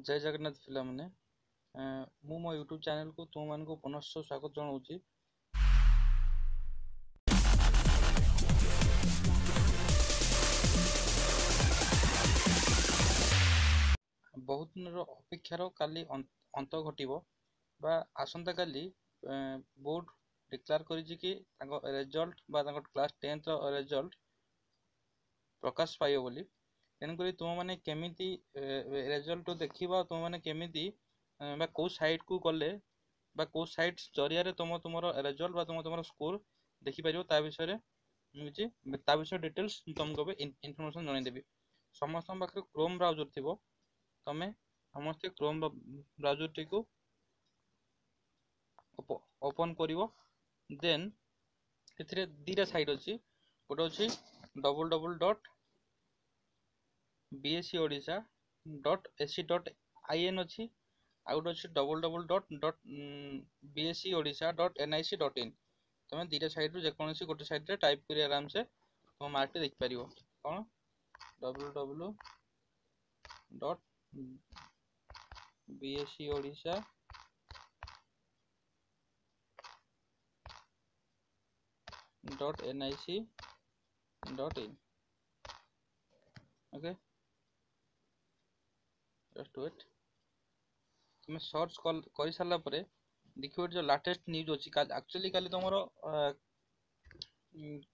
जय जगन्नाथ पिलाମାନେ ମୁଁ ମୋ ୟୁଟ୍ୟୁବ୍ ଚ୍ୟାନେଲକୁ ତୁମମାନଙ୍କୁ ପୁନଶ୍ଚ ସ୍ୱାଗତ ଜଣାଉଛି। ବହୁତ ଦିନର ଅପେକ୍ଷାର କାଲି ଅନ୍ତ ଘଟିବ ବା ଆସନ୍ତାକାଲି ବୋର୍ଡ ଡିକ୍ଲାର କରିଛି କି ତାଙ୍କ ରେଜଲ୍ଟ ବା ତାଙ୍କ କ୍ଲାସ୍ 10ର ରେଜଲ୍ଟ ପ୍ରକାଶ ପାଇବ ବୋଲି। ତେଣୁକରି ତୁମମାନେ କେମିତି ରେଜଲ୍ଟ ଦେଖିବ, ତୁମମାନେ କେମିତି ବା କେଉଁ ସାଇଟ୍କୁ ଗଲେ ବା କେଉଁ ସାଇଟ୍ ଜରିଆରେ ତୁମର ରେଜଲ୍ଟ ବା ତୁମର ସ୍କୋର ଦେଖିପାରିବ, ତା ବିଷୟରେ ଡିଟେଲ୍ସ ତୁମକୁ ଏବେ ଇନଫର୍ମେସନ୍ ଜଣାଇଦେବି। ସମସ୍ତଙ୍କ ପାଖରେ କ୍ରୋମ୍ ବ୍ରାଉଜର ଥିବ, ତମେ ସମସ୍ତେ କ୍ରୋମ୍ ବ୍ରାଉଜରଟିକୁ ଓପନ୍ କରିବ। ଦେନ୍ ଏଥିରେ ଦୁଇଟା ସାଇଟ୍ ଅଛି, ଗୋଟେ ଅଛି www.bscodisha.ac.in ଅଛି, ଆଉ ଗୋଟେ ଅଛି www.bscodisha.nic.in। ତମେ ଦୁଇଟା ସାଇଟ୍ରୁ ଯେକୌଣସି ଗୋଟେ ସାଇଟ୍ରେ ଟାଇପ୍ କରି ଆରାମସେ ତୁମ ମାର୍କଟି ଦେଖିପାରିବ। କ'ଣ www.bscodisha.nic.in। Okay, just wait. तुम सर्च कर सारा पर देखिए जो लाटेस्ट न्यूज अच्छी। एक्चुअली काली तुम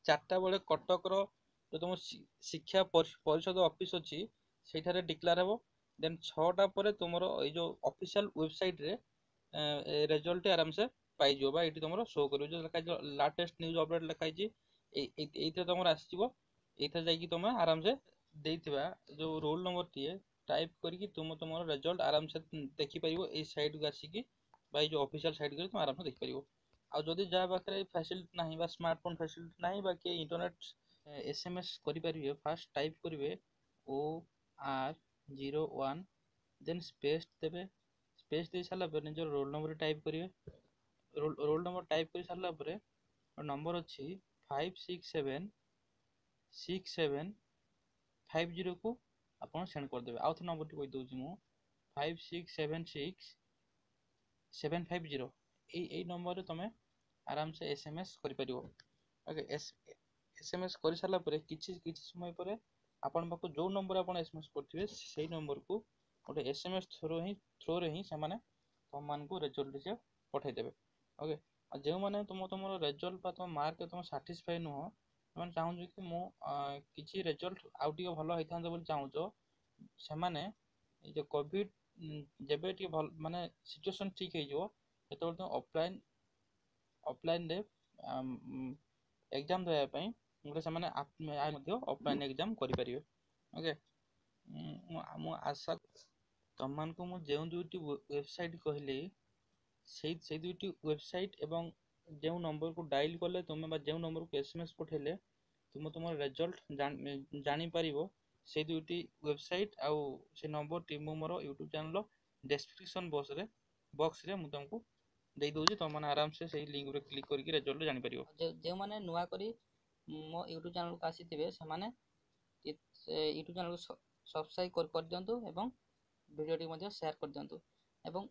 4टा बेले कटकर जो तुम शिक्षा परिषद ऑफिस अच्छी से डिक्लेयर हे। देन 6टा पर तुम जो ऑफिशियल वेबसाइट रे रिजल्ट आराम से पाइज बा ये तुम शो कर जो लाटेस्ट न्यूज अपडेट लिखाई तुम आसो। ये तुम आराम से देथिबा जो रोल नंबर टीए टाइप करके तुम रिजल्ट आराम से देखिपर ये साइट को आसिकी जो ऑफिशियल साइट को तुम आराम से देखिपर। आ जदि जहाँ पाखे फैसिलिटी ना बा स्मार्टफोन फैसिलिटी ना बा कि इंटरनेट एसएमएस करेंगे, फास्ट टाइप करेंगे OR01 देन स्पेस देवे। स्पेस दे सारा पर निज रोल नंबर टाइप करेंगे। रोल नंबर टाइप कर सारा पर नंबर अच्छी 56766750 को आप सेंड करदे। आउ थे नंबर टी कहीदे मुझे 56766750 यही नंबर तुम आराम से एसएमएस कर। ओके, एसएमएस कर सारा पर किसी समय पर आपण पाक जो नंबर आप एसएमएस करेंगे से नंबर को गोटे एसएमएस थ्रो रे ही से तुम मान रिजल्ट से पठेदेवे। ओके, जो मैंने तुम रिजल्ट तुम मार्क तुम साटिस्फाई नुह, तुम चाहूँ कि किसी रिजल्ट आउ टे भल होता चाहूच से जो कोविड जब भल माने सिचुएसन ठीक हो तुम ऑफलाइन रे एग्जाम देवाई गोटे से ऑफलाइन एग्जाम करेंगे। ओके, आशा तुमको मुझे दुईटी वेबसाइट कहली से दुईटी वेबसाइट एवं जो नंबर को डायल कले तुम जो नंबर को एसएमएस पठेले तुम रिजल्ट जापर से दुईटी वेबसाइट आउ से नंबर टी मोर यूट्यूब चैनल डिस्क्रिप्शन बॉक्स रे मुझे तुमको दे दूसरी, तुम मैंने आराम से सही लिंक रे क्लिक करके रिजल्ट जापर। जो मैंने नुआ करी मो यूट्यूब चैनल को आसी थे से यूट्यूब चैनल को सब्सक्राइब कर दिंतु एवं वीडियो टी शेयर कर दिंतु एवं